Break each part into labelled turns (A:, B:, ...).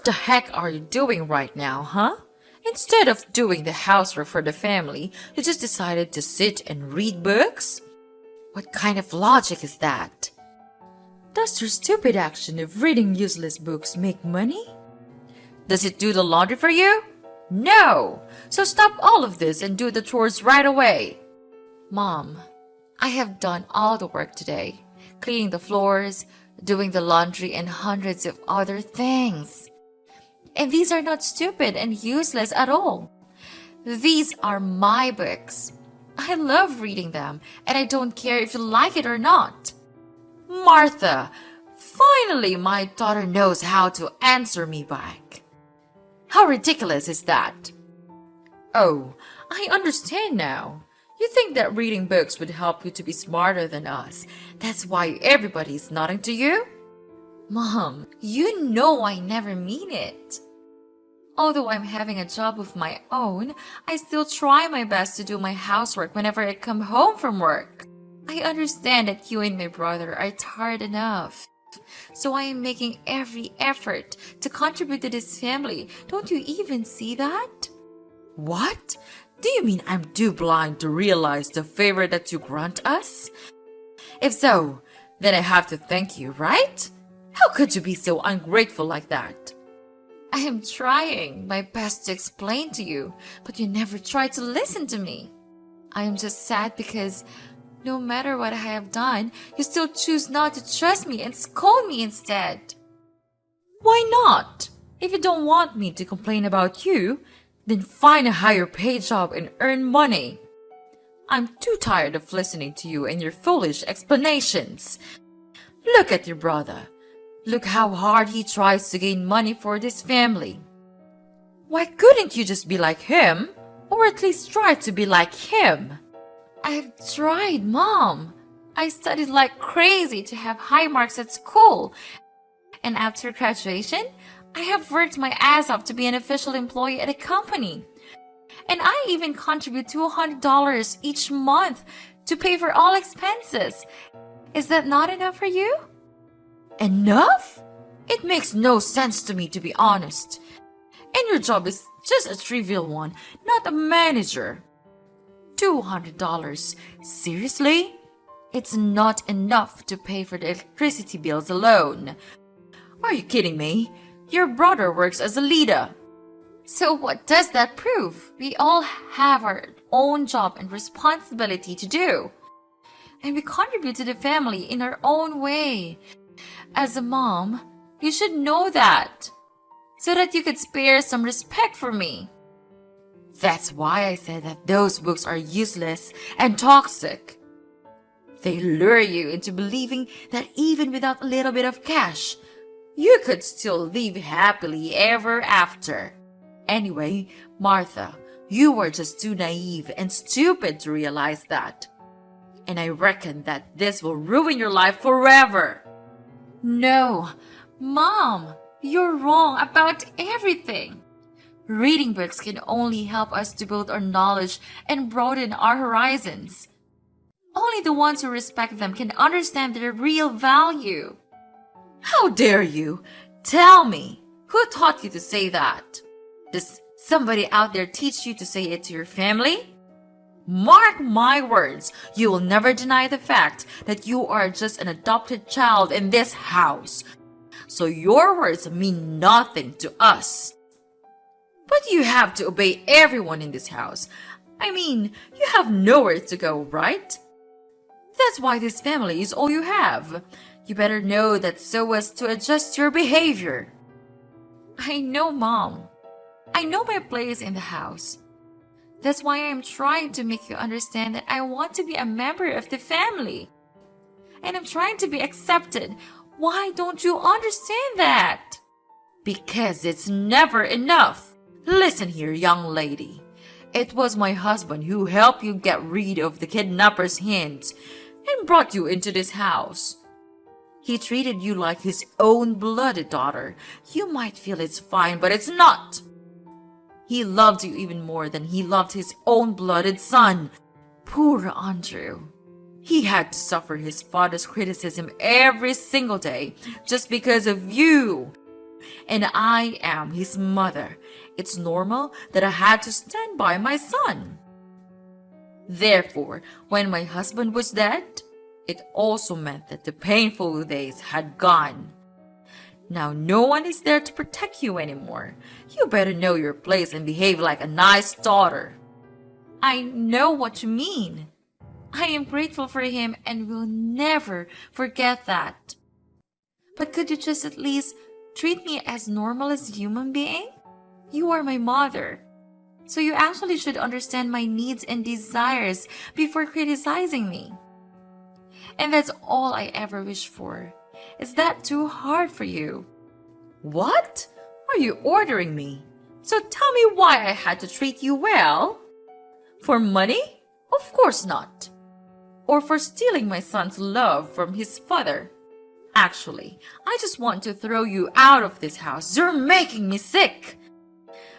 A: the heck are you doing right now, huh? Instead of doing the housework for the family, you just decided to sit and read books? What kind of logic is that? Does your stupid action of reading useless books make money? Does it do the laundry for you? No! So stop all of this and do the chores right away. Mom, I have done all the work today, cleaning the floors, doing the laundry, and hundreds of other things. And these are not stupid and useless at all. These are my books. I love reading them, and I don't care if you like it or not. Martha, finally my daughter knows how to answer me back. How ridiculous is that? Oh, I understand now. You think that reading books would help you to be smarter than us. That's why everybody is nodding to you? Mom, you know I never mean it. Although I'm having a job of my own, I still try my best to do my housework whenever I come home from work. I understand that you and my brother are tired enough. So I am making every effort to contribute to this family. Don't you even see that? What? Do you mean I'm too blind to realize the favor that you grant us? If so, then I have to thank you, right? How could you be so ungrateful like that? I am trying my best to explain to you, but you never try to listen to me. I am just sad because no matter what I have done, you still choose not to trust me and scold me instead. Why not? If you don't want me to complain about you, then find a higher paid job and earn money. I'm too tired of listening to you and your foolish explanations. Look at your brother. Look how hard he tries to gain money for this family. Why couldn't you just be like him? Or at least try to be like him? I've tried, Mom. I studied like crazy to have high marks at school. And after graduation, I have worked my ass off to be an official employee at a company. And I even contribute $200 each month to pay for all expenses. Is that not enough for you? Enough? It makes no sense to me, to be honest. And your job is just a trivial one, not a manager. $200? Seriously? It's not enough to pay for the electricity bills alone. Are you kidding me? Your brother works as a leader. So what does that prove? We all have our own job and responsibility to do. And we contribute to the family in our own way. As a mom, you should know that, so that you could spare some respect for me. That's why I said that those books are useless and toxic. They lure you into believing that even without a little bit of cash, you could still live happily ever after. Anyway, Martha, you were just too naive and stupid to realize that. And I reckon that this will ruin your life forever. No, Mom, you're wrong about everything. Reading books can only help us to build our knowledge and broaden our horizons. Only the ones who respect them can understand their real value. How dare you? Tell me, who taught you to say that? Does somebody out there teach you to say it to your family? Mark my words, you will never deny the fact that you are just an adopted child in this house. So your words mean nothing to us. But you have to obey everyone in this house. I mean, you have nowhere to go, right? That's why this family is all you have. You better know that so as to adjust your behavior. I know, Mom. I know my place in the house. That's why I'm trying to make you understand that I want to be a member of the family. And I'm trying to be accepted. Why don't you understand that? Because it's never enough. Listen here, young lady. It was my husband who helped you get rid of the kidnapper's hands and brought you into this house. He treated you like his own blooded daughter. You might feel it's fine, but it's not. He loved you even more than he loved his own blooded son. Poor Andrew. He had to suffer his father's criticism every single day just because of you. And I am his mother. It's normal that I had to stand by my son. Therefore, when my husband was dead, it also meant that the painful days had gone. Now no one is there to protect you anymore. You better know your place and behave like a nice daughter. I know what you mean. I am grateful for him and will never forget that. But could you just at least treat me as normal as a human being? You are my mother. So you actually should understand my needs and desires before criticizing me. And that's all I ever wish for. Is that too hard for you? What? Are you ordering me? So tell me why I had to treat you well? For money? Of course not. Or for stealing my son's love from his father? Actually, I just want to throw you out of this house. You're making me sick.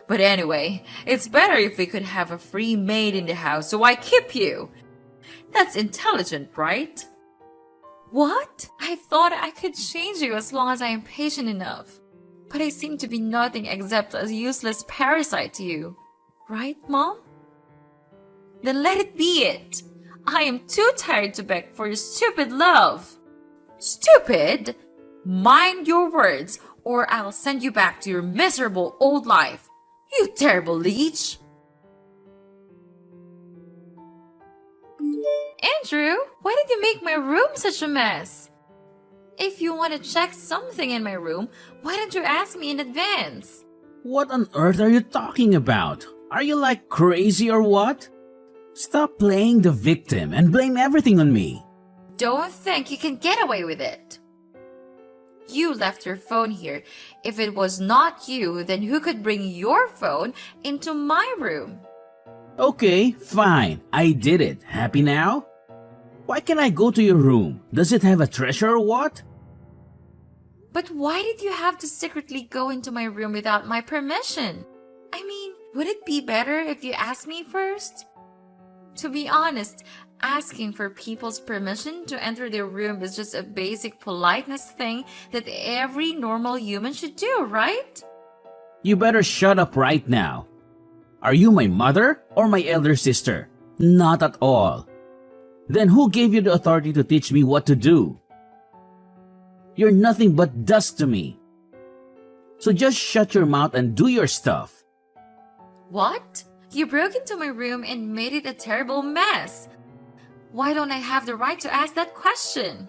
A: But anyway, it's better if we could have a free maid in the house, so I keep you. That's intelligent, right? What? I thought I could change you as long as I am patient enough. But I seem to be nothing except a useless parasite to you. Right, Mom? Then let it be it. I am too tired to beg for your stupid love. Stupid? Mind your words, or I'll send you back to your miserable old life. You terrible leech. Andrew, why did you make my room such a mess? If you want to check something in my room, why don't you ask me in advance?
B: What on earth are you talking about? Are you like crazy or what? Stop playing the victim and blame everything on me.
A: Don't think you can get away with it. You left your phone here. If it was not you, then who could bring your phone into my room?
B: Okay, fine. I did it. Happy now? Why can't I go to your room? Does it have a treasure or what?
A: But why did you have to secretly go into my room without my permission? I mean, would it be better if you asked me first? To be honest, asking for people's permission to enter their room is just a basic politeness thing that every normal human should do, right?
B: You better shut up right now. Are you my mother or my elder sister? Not at all. Then who gave you the authority to teach me what to do? You're nothing but dust to me. So just shut your mouth and do your stuff.
A: What? You broke into my room and made it a terrible mess. Why don't I have the right to ask that question?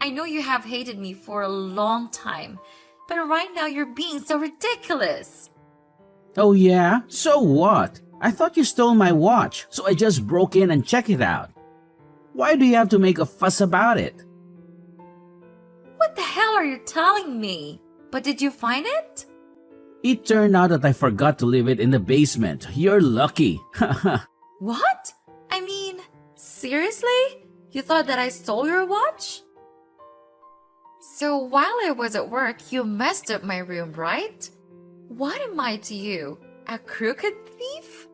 A: I know you have hated me for a long time, but right now you're being so ridiculous.
B: Oh yeah? So what? I thought you stole my watch, so I just broke in and checked it out. Why do you have to make a fuss about it?
A: What the hell are you telling me? But did you find it?
B: It turned out that I forgot to leave it in the basement. You're lucky.
A: What? I mean, seriously? You thought that I stole your watch? So while I was at work, you messed up my room, right? What am I to you? A crooked thief?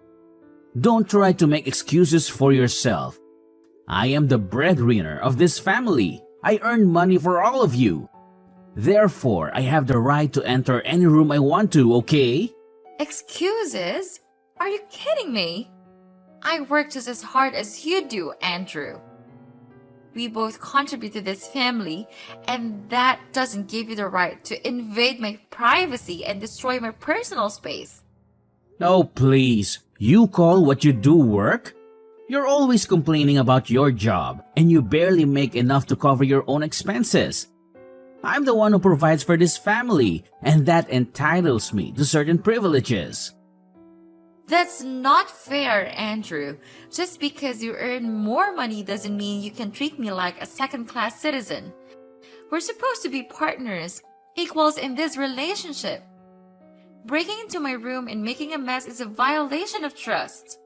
B: Don't try to make excuses for yourself. I am the breadwinner of this family. I earn money for all of you. Therefore, I have the right to enter any room I want to, okay?
A: Excuses? Are you kidding me? I work just as hard as you do, Andrew. We both contribute to this family, and that doesn't give you the right to invade my privacy and destroy my personal space.
B: Oh, please. You call what you do work? You're always complaining about your job, and you barely make enough to cover your own expenses. I'm the one who provides for this family, and that entitles me to certain privileges.
A: That's not fair, Andrew. Just because you earn more money doesn't mean you can treat me like a second-class citizen. We're supposed to be partners, equals in this relationship. Breaking into my room and making a mess is a violation of trust.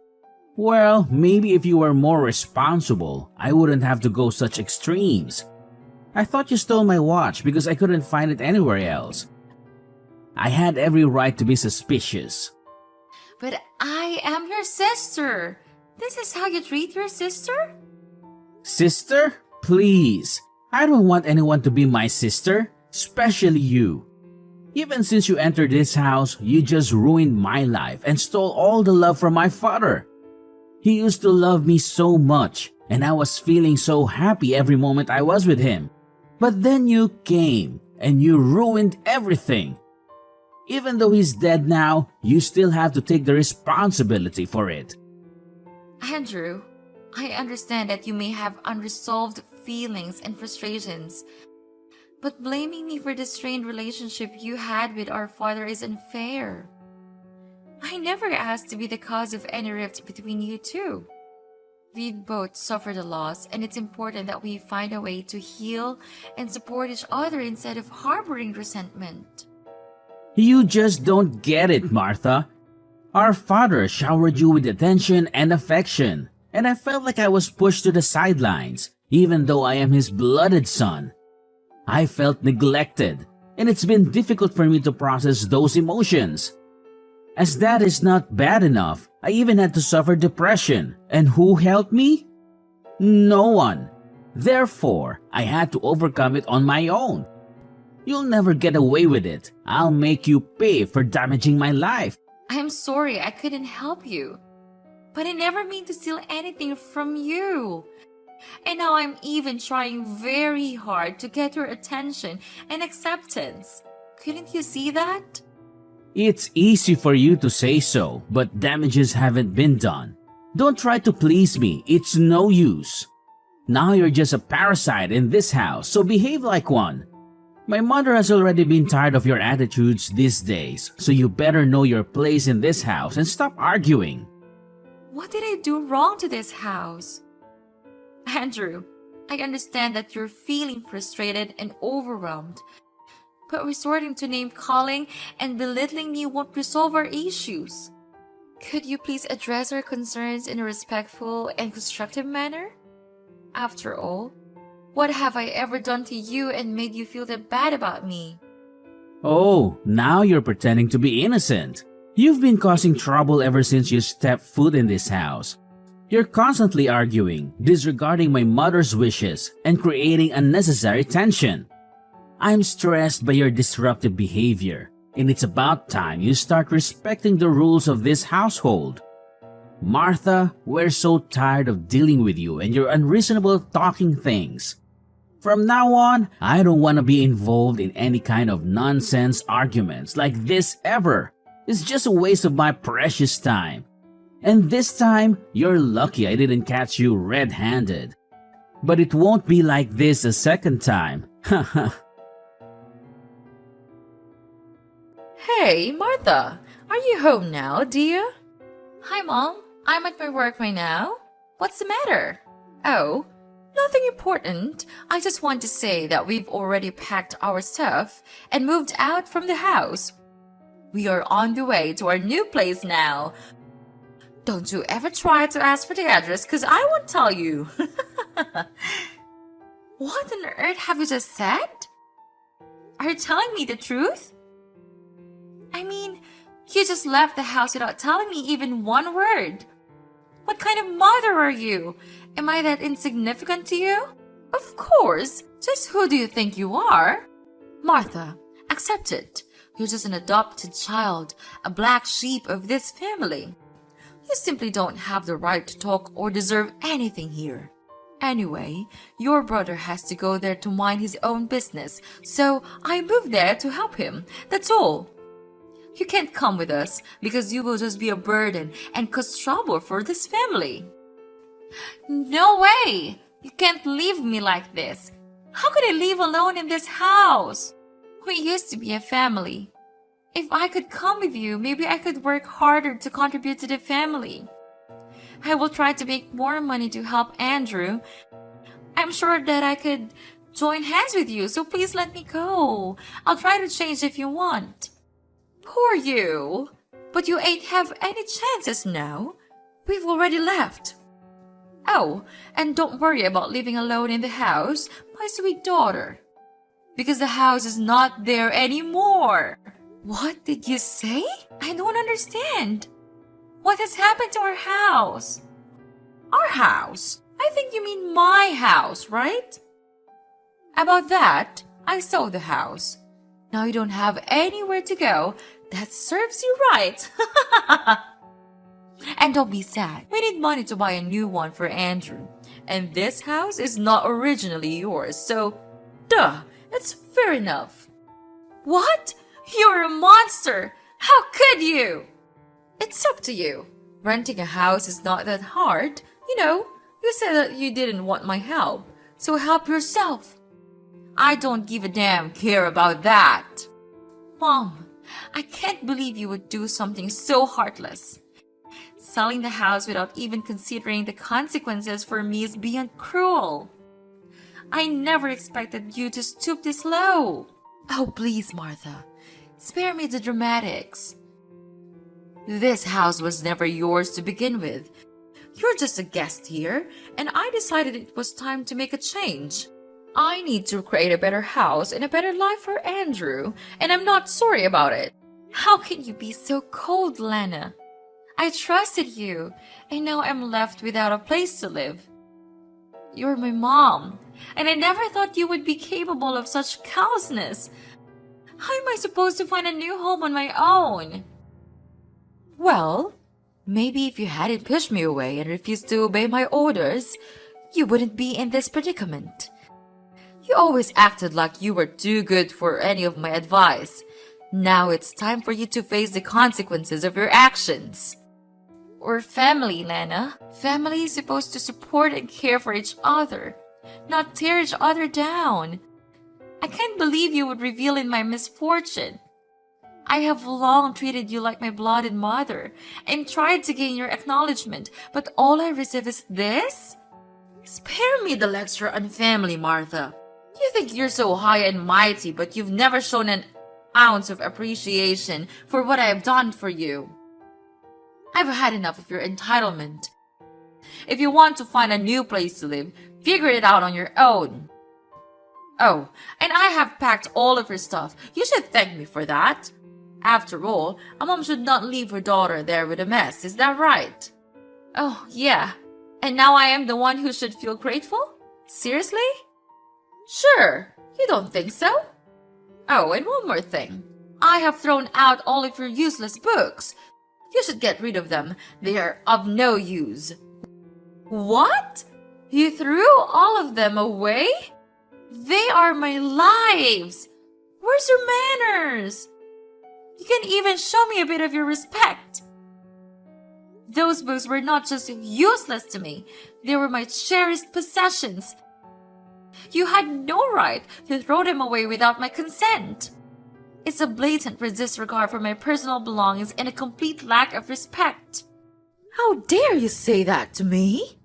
B: Well, maybe if you were more responsible, I wouldn't have to go such extremes. I thought you stole my watch because I couldn't find it anywhere else. I had every right to be suspicious.
A: But I am your sister. This is how you treat your sister?
B: Sister? Please. I don't want anyone to be my sister, especially you. Even since you entered this house, you just ruined my life and stole all the love from my father. He used to love me so much, and I was feeling so happy every moment I was with him. But then you came, and you ruined everything. Even though he's dead now, you still have to take the responsibility for it.
A: Andrew, I understand that you may have unresolved feelings and frustrations, but blaming me for the strained relationship you had with our father is unfair. I never asked to be the cause of any rift between you two. We've both suffered a loss, and it's important that we find a way to heal and support each other instead of harboring resentment.
B: You just don't get it, Martha. Our father showered you with attention and affection, and I felt like I was pushed to the sidelines, even though I am his blooded son. I felt neglected, and it's been difficult for me to process those emotions. As that is not bad enough, I even had to suffer depression, and who helped me? No one. Therefore, I had to overcome it on my own. You'll never get away with it. I'll make you pay for damaging my life.
A: I'm sorry I couldn't help you, but I never mean to steal anything from you. And now I'm even trying very hard to get your attention and acceptance. Couldn't you see that?
B: It's easy for you to say so, but damages haven't been done. Don't try to please me, it's no use. Now you're just a parasite in this house, so behave like one. My mother has already been tired of your attitudes these days, so you better know your place in this house and stop arguing.
A: What did I do wrong to this house? Andrew, I understand that you're feeling frustrated and overwhelmed, but resorting to name-calling and belittling me won't resolve our issues. Could you please address our concerns in a respectful and constructive manner? After all, what have I ever done to you and made you feel that bad about me?
B: Oh, now you're pretending to be innocent. You've been causing trouble ever since you stepped foot in this house. You're constantly arguing, disregarding my mother's wishes, and creating unnecessary tension. I'm stressed by your disruptive behavior, and it's about time you start respecting the rules of this household. Martha, we're so tired of dealing with you and your unreasonable talking things. From now on, I don't want to be involved in any kind of nonsense arguments like this ever. It's just a waste of my precious time. And this time, you're lucky I didn't catch you red-handed. But it won't be like this a second time. Haha.
A: Hey, Martha, are you home now, dear? Hi, Mom. I'm at my work right now. What's the matter? Oh, nothing important. I just want to say that we've already packed our stuff and moved out from the house. We are on the way to our new place now. Don't you ever try to ask for the address, because I won't tell you. What on earth have you just said? Are you telling me the truth? I mean, you just left the house without telling me even one word. What kind of mother are you? Am I that insignificant to you? Of course. Just who do you think you are? Martha, accept it. You're just an adopted child, a black sheep of this family. You simply don't have the right to talk or deserve anything here. Anyway, your brother has to go there to mind his own business, so I moved there to help him. That's all. You can't come with us because you will just be a burden and cause trouble for this family. No way! You can't leave me like this. How could I live alone in this house? We used to be a family. If I could come with you, maybe I could work harder to contribute to the family. I will try to make more money to help Andrew. I'm sure that I could join hands with you, so please let me go. I'll try to change if you want. Poor you. But you ain't have any chances now. We've already left. Oh, and don't worry about living alone in the house, my sweet daughter. Because the house is not there anymore. What did you say? I don't understand. What has happened to our house? Our house? I think you mean my house, right? About that, I sold the house. Now you don't have anywhere to go. That serves you right. And don't be sad. We need money to buy a new one for Andrew. And this house is not originally yours, so duh, it's fair enough. What? You're a monster! How could you? It's up to you. Renting a house is not that hard. You said that you didn't want my help, so help yourself. I don't give a damn care about that. Mom, I can't believe you would do something so heartless. Selling the house without even considering the consequences for me is beyond cruel. I never expected you to stoop this low. Oh, please, Martha. Spare me the dramatics. This house was never yours to begin with. You're just a guest here, and I decided it was time to make a change. I need to create a better house and a better life for Andrew, and I'm not sorry about it. How can you be so cold, Lana? I trusted you, and now I'm left without a place to live. You're my mom, and I never thought you would be capable of such callousness. How am I supposed to find a new home on my own? Well, maybe if you hadn't pushed me away and refused to obey my orders, you wouldn't be in this predicament. You always acted like you were too good for any of my advice. Now it's time for you to face the consequences of your actions. We're family, Lana. Family is supposed to support and care for each other, not tear each other down. I can't believe you would reveal in my misfortune. I have long treated you like my blooded mother and tried to gain your acknowledgement, but all I receive is this? Spare me the lecture on family, Martha. You think you're so high and mighty, but you've never shown an ounce of appreciation for what I have done for you. I've had enough of your entitlement. If you want to find a new place to live, figure it out on your own. Oh, and I have packed all of your stuff. You should thank me for that. After all, a mom should not leave her daughter there with a mess, is that right? Oh, yeah. And now I am the one who should feel grateful? Seriously? Sure. You don't think so? Oh, and one more thing. I have thrown out all of your useless books. You should get rid of them. They are of no use. What? You threw all of them away? They are my lives. Where's your manners? You can even show me a bit of your respect. Those books were not just useless to me. They were my cherished possessions. You had no right to throw them away without my consent. It's a blatant disregard for my personal belongings and a complete lack of respect. How dare you say that to me?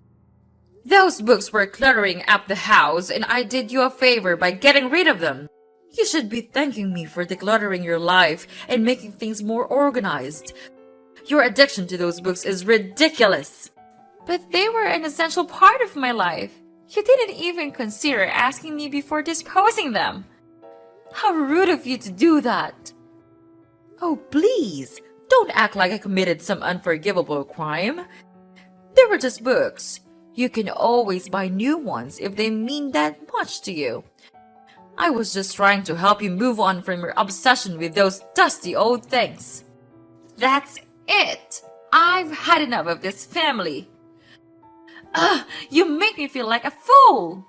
A: Those books were cluttering up the house, and I did you a favor by getting rid of them. You should be thanking me for decluttering your life and making things more organized. Your addiction to those books is ridiculous. But they were an essential part of my life. You didn't even consider asking me before disposing them. How rude of you to do that. Oh, please, don't act like I committed some unforgivable crime. They were just books. You can always buy new ones if they mean that much to you. I was just trying to help you move on from your obsession with those dusty old things. That's it. I've had enough of this family. You make me feel like a fool.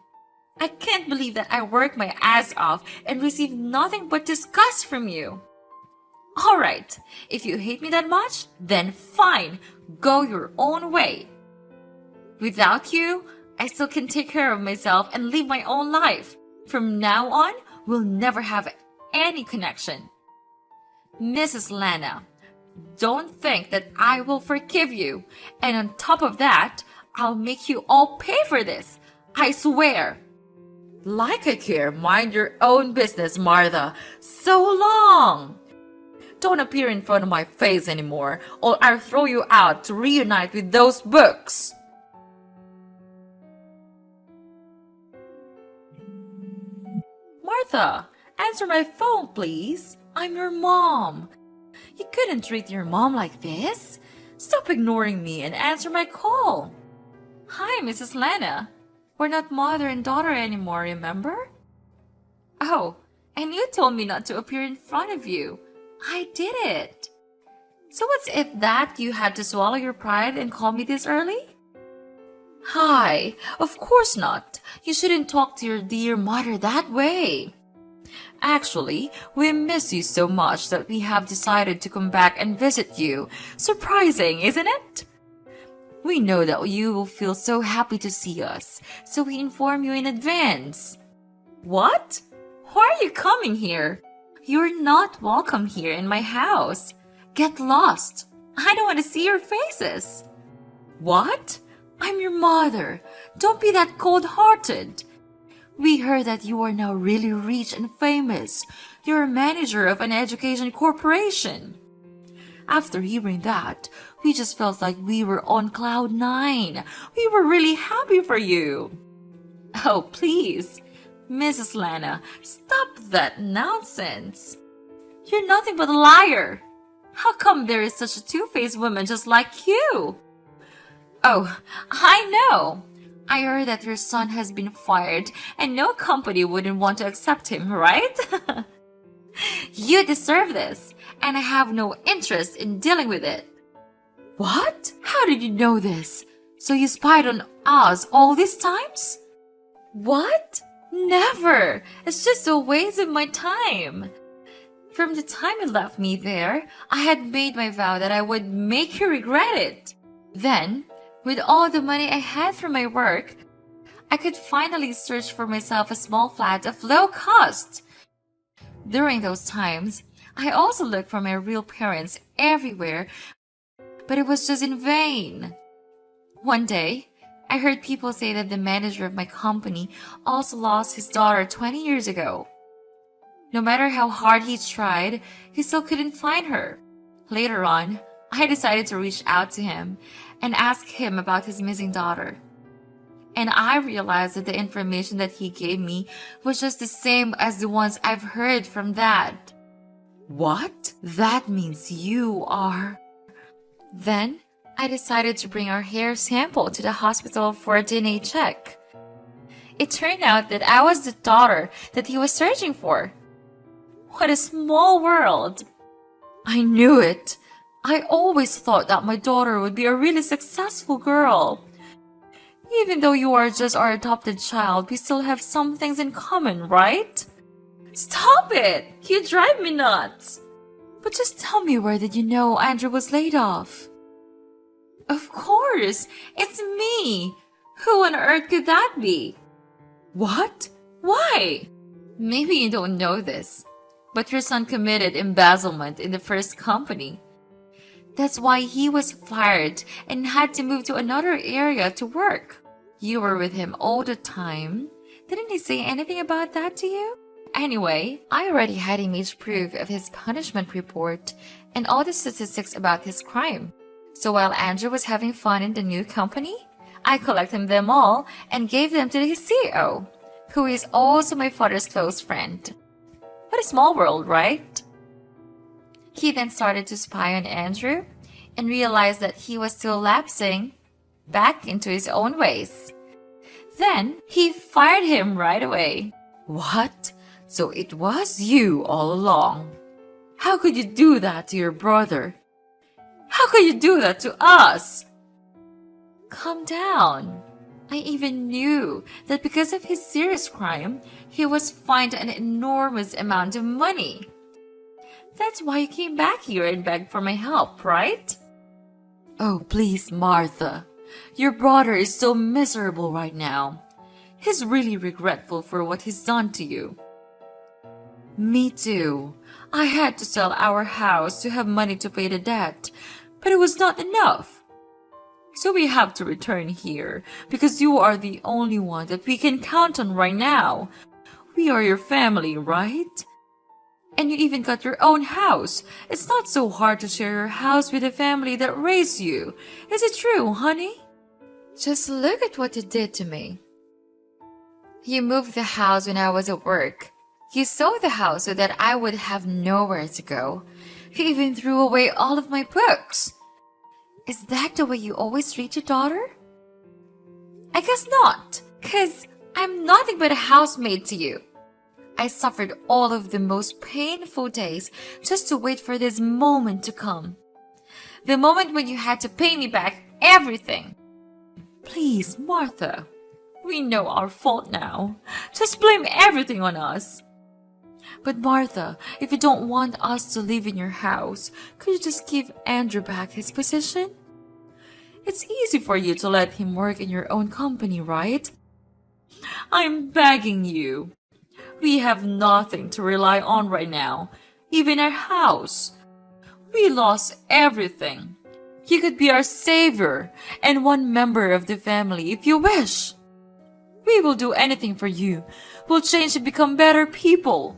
A: I can't believe that I work my ass off and receive nothing but disgust from you. All right, if you hate me that much, then fine, go your own way. Without you, I still can take care of myself and live my own life. From now on, we'll never have any connection. Mrs. Lana, don't think that I will forgive you. And on top of that, I'll make you all pay for this. I swear. Like I care, mind your own business, Martha. So long. Don't appear in front of my face anymore, or I'll throw you out to reunite with those books. Martha, answer my phone, please. I'm your mom. You couldn't treat your mom like this. Stop ignoring me and answer my call. Hi, Mrs. Lana. We're not mother and daughter anymore, remember? Oh, And you told me not to appear in front of you. I did it. So what's it that you had to swallow your pride and call me this early? Hi, of course not. You shouldn't talk to your dear mother that way. Actually, we miss you so much that we have decided to come back and visit you. Surprising, isn't it? We know that you will feel so happy to see us, so we inform you in advance. What? Why are you coming here? You're not welcome here in my house. Get lost. I don't want to see your faces. What? I'm your mother. Don't be that cold-hearted. We heard that you are now really rich and famous. You're a manager of an education corporation. After hearing that, we just felt like we were on cloud nine. We were really happy for you. Oh, please, Mrs. Lana, stop that nonsense. You're nothing but a liar. How come there is such a two-faced woman just like you? Oh, I know. I heard that your son has been fired and no company wouldn't want to accept him, right? You deserve this, and I have no interest in dealing with it. What? How did you know this? So you spied on us all these times? What? Never. It's just a waste of my time. From the time you left me there, I had made my vow that I would make you regret it. Then, with all the money I had from my work, I could finally search for myself a small flat of low cost. During those times, I also looked for my real parents everywhere, but it was just in vain. One day, I heard people say that the manager of my company also lost his daughter 20 years ago. No matter how hard he tried, he still couldn't find her. Later on, I decided to reach out to him and ask him about his missing daughter. And I realized that the information that he gave me was just the same as the ones I've heard from Dad. What? That means you are... Then, I decided to bring our hair sample to the hospital for a DNA check. It turned out that I was the daughter that he was searching for. What a small world! I knew it. I always thought that my daughter would be a really successful girl. Even though you are just our adopted child, we still have some things in common, right? Stop it! You drive me nuts! But just tell me, where did you know Andrew was laid off? Of course! It's me! Who on earth could that be? What? Why? Maybe you don't know this, but your son committed embezzlement in the first company. That's why he was fired and had to move to another area to work. You were with him all the time. Didn't he say anything about that to you? Anyway, I already had image proof of his punishment report and all the statistics about his crime. So while Andrew was having fun in the new company, I collected them all and gave them to his CEO, who is also my father's close friend. What a small world, right? He then started to spy on Andrew and realized that he was still lapsing back into his own ways. Then he fired him right away. What? So it was you all along. How could you do that to your brother? How could you do that to us? Calm down. I even knew that because of his serious crime, he was fined an enormous amount of money. That's why you came back here and begged for my help, right? Oh, please, Martha. Your brother is so miserable right now. He's really regretful for what he's done to you. Me too. I had to sell our house to have money to pay the debt, but it was not enough. So we have to return here because you are the only one that we can count on right now. We are your family, right? And you even got your own house. It's not so hard to share your house with the family that raised you. Is it true, honey? Just look at what you did to me. You moved the house when I was at work. You sold the house so that I would have nowhere to go. You even threw away all of my books. Is that the way you always treat your daughter? I guess not, 'cause I'm nothing but a housemaid to you. I suffered all of the most painful days just to wait for this moment to come. The moment when you had to pay me back everything. Please, Martha, we know our fault now. Just blame everything on us. But Martha, if you don't want us to live in your house, could you just give Andrew back his position? It's easy for you to let him work in your own company, right? I'm begging you. We have nothing to rely on right now, even our house. We lost everything. You could be our savior and one member of the family if you wish. We will do anything for you. We'll change and become better people.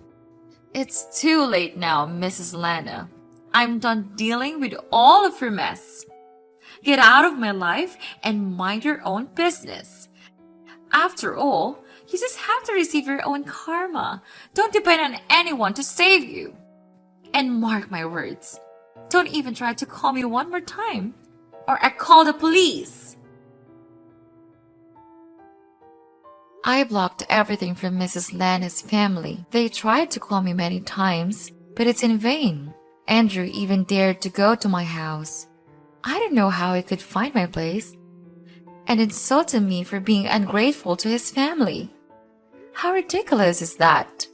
A: It's too late now, Mrs. Lana. I'm done dealing with all of your mess. Get out of my life and mind your own business. After all, you just have to receive your own karma. Don't depend on anyone to save you. And mark my words, don't even try to call me one more time, or I call the police. I blocked everything from Mrs. Lana's family. They tried to call me many times, but it's in vain. Andrew even dared to go to my house. I didn't know how he could find my place, and insulted me for being ungrateful to his family. How ridiculous is that?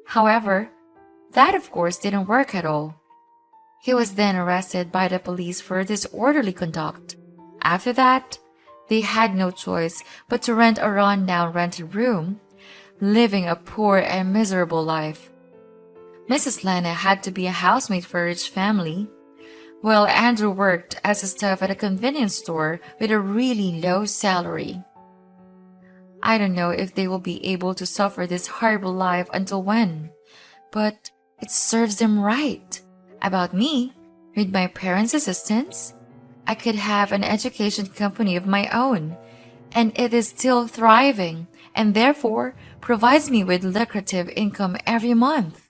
A: However, that of course didn't work at all. He was then arrested by the police for disorderly conduct. After that, they had no choice but to rent a run-down rented room, living a poor and miserable life. Mrs. Lana had to be a housemaid for a rich family, while Andrew worked as a staff at a convenience store with a really low salary. I don't know if they will be able to suffer this horrible life until when, but it serves them right. About me, with my parents' assistance, I could have an education company of my own, and it is still thriving and therefore provides me with lucrative income every month.